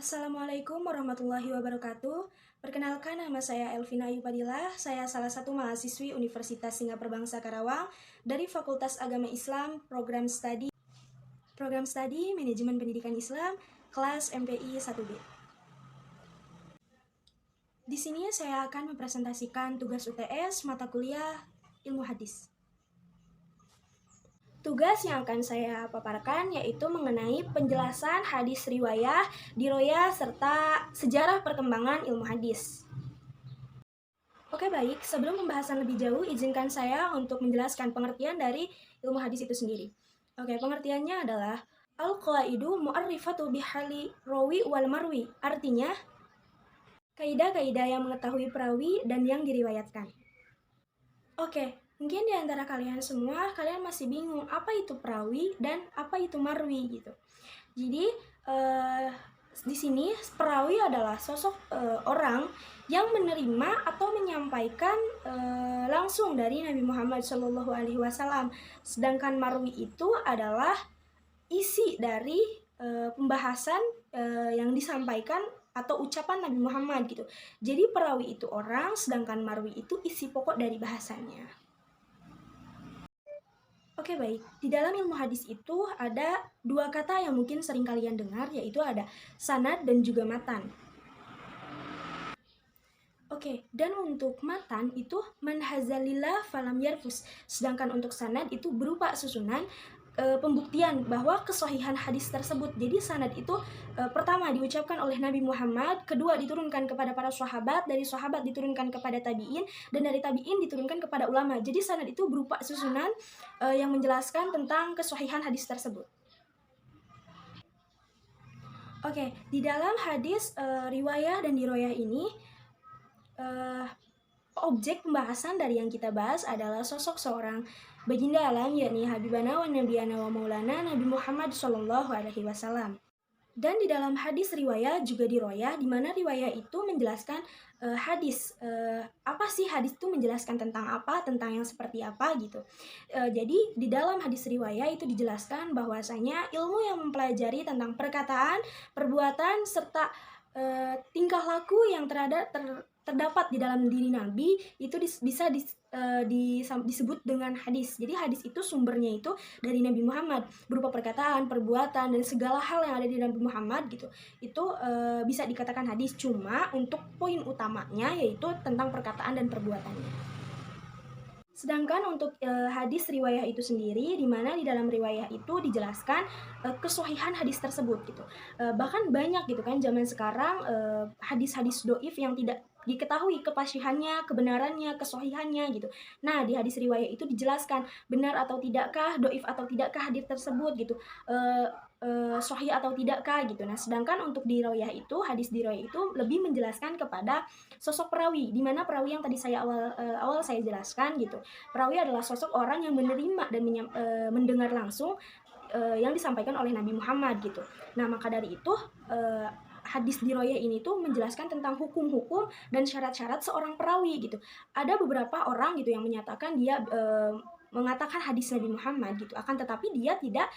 Assalamualaikum warahmatullahi wabarakatuh. Perkenalkan, nama saya Elvina Ayupadillah. Saya salah satu mahasiswi Universitas Singapura Bangsa Karawang dari Fakultas Agama Islam, Program Studi Manajemen Pendidikan Islam, kelas MPI 1B. Di sini saya akan mempresentasikan tugas UTS mata kuliah Ilmu Hadis. Tugas yang akan saya paparkan yaitu mengenai penjelasan hadis riwayah, diroyah, serta sejarah perkembangan ilmu hadis. Oke, baik. Sebelum pembahasan lebih jauh, izinkan saya untuk menjelaskan pengertian dari ilmu hadis itu sendiri. Oke, pengertiannya adalah al-qaidu mu'arrifatu bihali rawi wal marwi. Artinya, kaidah-kaidah yang mengetahui perawi dan yang diriwayatkan. Oke, mungkin di antara kalian semua, kalian masih bingung apa itu perawi dan apa itu marwi gitu. Jadi, di sini perawi adalah sosok orang yang menerima atau menyampaikan langsung dari Nabi Muhammad SAW. Sedangkan marwi itu adalah isi dari pembahasan yang disampaikan atau ucapan Nabi Muhammad gitu. Jadi perawi itu orang, sedangkan marwi itu isi pokok dari bahasanya. Oke, baik. Di dalam ilmu hadis itu ada dua kata yang mungkin sering kalian dengar, yaitu ada sanad dan juga matan. Oke, dan untuk matan itu man hazalillah falam yarfus. Sedangkan untuk sanad itu berupa susunan pembuktian bahwa kesahihan hadis tersebut. Jadi sanad itu pertama diucapkan oleh Nabi Muhammad, kedua diturunkan kepada para sahabat, dari sahabat diturunkan kepada tabi'in, dan dari tabi'in diturunkan kepada ulama. Jadi sanad itu berupa susunan yang menjelaskan tentang kesahihan hadis tersebut. Oke, di dalam hadis riwayah dan diroyah ini objek pembahasan dari yang kita bahas adalah sosok seorang baginda alam, yakni Habibana wa Nabiyana wa Maulana Nabi Muhammad SAW. Dan di dalam hadis riwayah juga diroyah, di mana riwayah itu menjelaskan hadis. Apa sih hadis itu menjelaskan tentang apa, tentang yang seperti apa gitu. Jadi di dalam hadis riwayah itu dijelaskan bahwasanya ilmu yang mempelajari tentang perkataan, perbuatan, serta tingkah laku yang terdapat di dalam diri Nabi itu bisa disebut dengan hadis. Jadi hadis itu sumbernya itu dari Nabi Muhammad, berupa perkataan, perbuatan, dan segala hal yang ada di Nabi Muhammad gitu. Itu bisa dikatakan hadis, cuma untuk poin utamanya yaitu tentang perkataan dan perbuatannya. Sedangkan untuk hadis riwayah itu sendiri, di mana di dalam riwayah itu dijelaskan kesahihan hadis tersebut gitu. Bahkan banyak gitu kan zaman sekarang hadis-hadis doif yang tidak diketahui kepasihannya, kebenarannya, kesahihannya gitu. Nah, di hadis riwayah itu dijelaskan benar atau tidakkah, doif atau tidakkah hadis tersebut gitu. Sahih atau tidakkah gitu. Nah, sedangkan untuk di riwayah itu, hadis di riwayah itu lebih menjelaskan kepada sosok perawi, di mana perawi yang tadi saya awal saya jelaskan gitu. Perawi adalah sosok orang yang menerima dan mendengar langsung yang disampaikan oleh Nabi Muhammad gitu. Nah, maka dari itu hadis diroyah ini tuh menjelaskan tentang hukum-hukum dan syarat-syarat seorang perawi gitu. Ada beberapa orang gitu yang menyatakan dia mengatakan hadis Nabi Muhammad gitu, akan tetapi dia tidak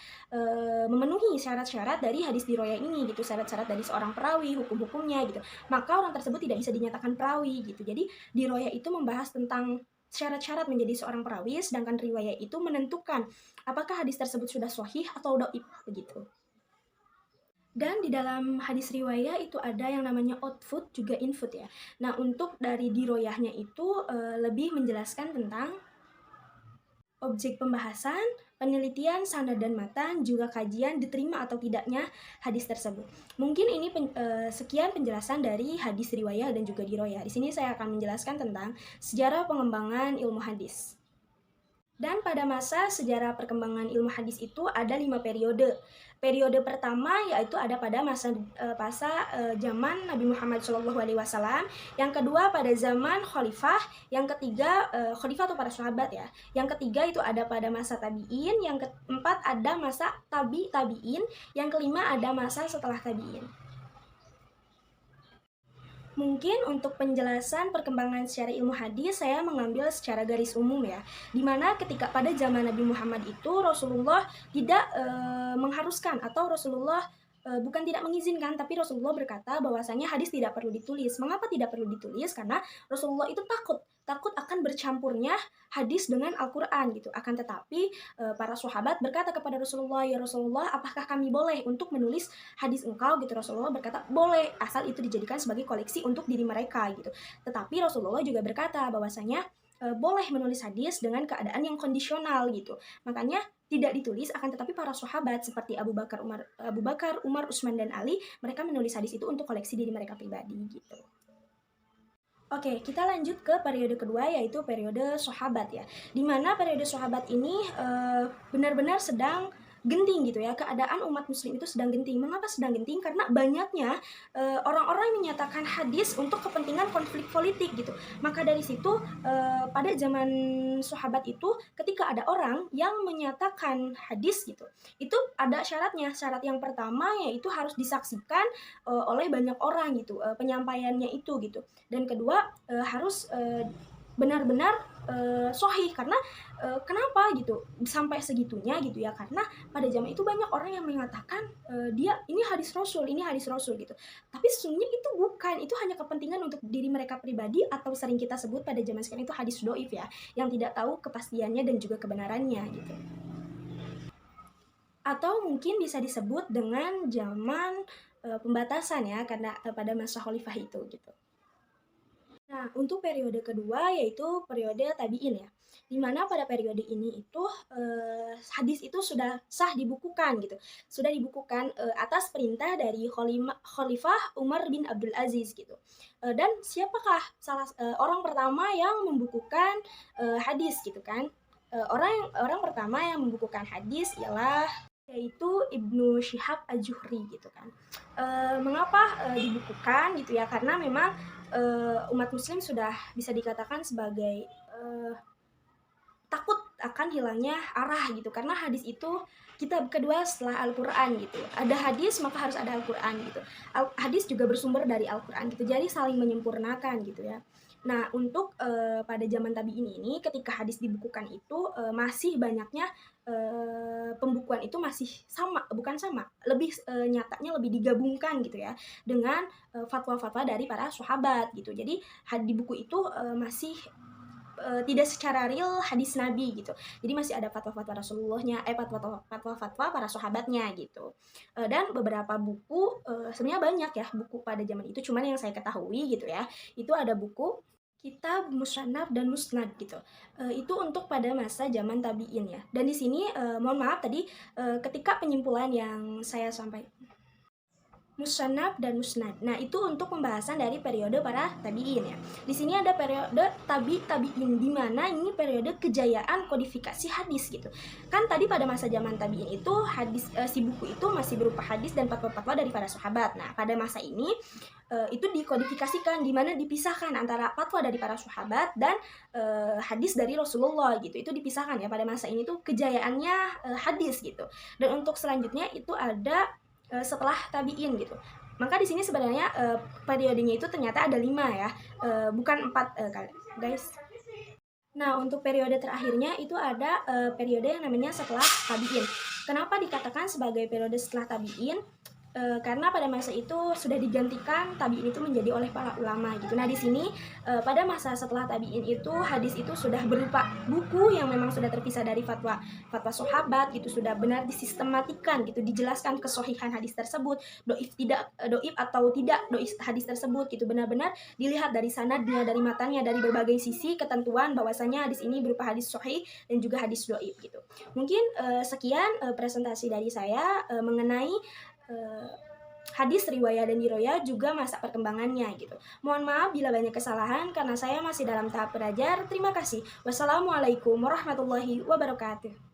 memenuhi syarat-syarat dari hadis diroyah ini gitu, syarat-syarat dari seorang perawi, hukum-hukumnya gitu, maka orang tersebut tidak bisa dinyatakan perawi gitu. Jadi diroyah itu membahas tentang syarat-syarat menjadi seorang perawi, sedangkan riwayah itu menentukan apakah hadis tersebut sudah sahih atau dhaif begitu. Dan di dalam hadis riwayah itu ada yang namanya output juga input ya. Nah, untuk dari diroyahnya itu lebih menjelaskan tentang objek pembahasan, penelitian, sanad dan matan, juga kajian diterima atau tidaknya hadis tersebut. Mungkin ini sekian penjelasan dari hadis riwayah dan juga diroyah. Di sini saya akan menjelaskan tentang sejarah pengembangan ilmu hadis. Dan pada masa sejarah perkembangan ilmu hadis itu ada 5 periode. Periode pertama yaitu ada pada masa zaman Nabi Muhammad SAW. Yang kedua pada zaman khalifah. Yang ketiga khalifah atau para sahabat ya. Yang ketiga itu ada pada masa tabi'in. Yang keempat ada masa tabi'in. Yang kelima ada masa setelah tabi'in. Mungkin untuk penjelasan perkembangan secara ilmu hadis saya mengambil secara garis umum ya, dimana ketika pada zaman Nabi Muhammad itu Rasulullah tidak mengharuskan atau Rasulullah bukan tidak mengizinkan, tapi Rasulullah berkata bahwasanya hadis tidak perlu ditulis. Mengapa tidak perlu ditulis? Karena Rasulullah itu takut akan bercampurnya hadis dengan Al-Quran gitu. Akan tetapi para sahabat berkata kepada Rasulullah, ya Rasulullah, apakah kami boleh untuk menulis hadis engkau gitu? Rasulullah berkata, boleh, asal itu dijadikan sebagai koleksi untuk diri mereka gitu. Tetapi Rasulullah juga berkata bahwasanya boleh menulis hadis dengan keadaan yang kondisional gitu. Makanya tidak ditulis, akan tetapi para sahabat seperti Abu Bakar, Umar, Utsman dan Ali, mereka menulis hadis itu untuk koleksi diri mereka pribadi gitu. Oke, kita lanjut ke periode kedua, yaitu periode sahabat ya. Dimana periode sahabat ini benar-benar sedang genting gitu ya. Keadaan umat muslim itu sedang genting. Mengapa sedang genting? Karena banyaknya orang-orang yang menyatakan hadis untuk kepentingan konflik politik gitu. Maka dari situ pada zaman sahabat itu, ketika ada orang yang menyatakan hadis gitu, itu ada syaratnya. Syarat yang pertama yaitu harus disaksikan oleh banyak orang gitu, penyampaiannya itu gitu. Dan kedua, harus benar-benar sahih. Karena kenapa gitu sampai segitunya gitu ya, karena pada zaman itu banyak orang yang mengatakan dia ini hadis Rasul gitu, tapi sesungguhnya itu bukan, itu hanya kepentingan untuk diri mereka pribadi, atau sering kita sebut pada zaman sekarang itu hadis doif ya, yang tidak tahu kepastiannya dan juga kebenarannya gitu. Atau mungkin bisa disebut dengan zaman pembatasan ya, karena pada masa khalifah itu gitu. Nah, untuk periode kedua yaitu periode tabi'in ya. Dimana pada periode ini itu hadis itu sudah sah dibukukan gitu. Sudah dibukukan atas perintah dari Khalifah Umar bin Abdul Aziz gitu. Dan siapakah orang pertama yang membukukan hadis gitu kan? Orang pertama yang membukukan hadis ialah yaitu Ibnu Syihab Az-Zuhri gitu kan. Mengapa dibukukan gitu ya? Karena memang umat muslim sudah bisa dikatakan sebagai takut akan hilangnya arah gitu, karena hadis itu kitab kedua setelah Al-Quran gitu. Ada hadis maka harus ada Al-Quran gitu. Hadis juga bersumber dari Al-Quran gitu, jadi saling menyempurnakan gitu ya. Nah, untuk pada zaman tabi'in ini, ketika hadis dibukukan itu masih banyaknya pembukuan itu masih lebih nyatanya lebih digabungkan gitu ya dengan fatwa-fatwa dari para sahabat gitu. Jadi di buku itu masih tidak secara real hadis Nabi gitu. Jadi masih ada fatwa-fatwa Rasulullahnya, fatwa-fatwa para sahabatnya gitu. Dan beberapa buku, sebenarnya banyak ya buku pada zaman itu, cuman yang saya ketahui gitu ya, itu ada buku Kitab Musannaf dan Musnad gitu. Itu untuk pada masa zaman tabi'in ya. Dan di sini mohon maaf tadi ketika penyimpulan yang saya sampaikan Musannaf dan Musnad. Nah, itu untuk pembahasan dari periode para tabi'in ya. Di sini ada periode tabi'in, di mana ini periode kejayaan kodifikasi hadis gitu. Kan tadi pada masa zaman tabi'in itu hadis si buku itu masih berupa hadis dan fatwa-fatwa dari para sahabat. Nah, pada masa ini itu dikodifikasikan, di mana dipisahkan antara fatwa dari para sahabat dan hadis dari Rasulullah gitu. Itu dipisahkan ya, pada masa ini tuh kejayaannya hadis gitu. Dan untuk selanjutnya itu ada setelah tabi'in gitu. Maka di sini sebenarnya periodenya itu ternyata ada 5 ya, bukan 4 guys. Nah, untuk periode terakhirnya itu ada periode yang namanya setelah tabi'in. Kenapa dikatakan sebagai periode setelah tabi'in? Karena pada masa itu sudah digantikan tabi'in itu menjadi oleh para ulama gitu. Nah, di sini pada masa setelah tabi'in itu hadis itu sudah berupa buku yang memang sudah terpisah dari fatwa sahabat gitu, sudah benar disistematikan gitu, dijelaskan kesohihan hadis tersebut, doif atau tidak doif hadis tersebut gitu, benar-benar dilihat dari sanadnya, dari matanya, dari berbagai sisi ketentuan bahwasanya hadis ini berupa hadis sahih dan juga hadis doif gitu. Mungkin sekian presentasi dari saya mengenai hadis riwayah dan diroyah, juga masa perkembangannya gitu. Mohon maaf bila banyak kesalahan karena saya masih dalam tahap belajar. Terima kasih. Wassalamualaikum warahmatullahi wabarakatuh.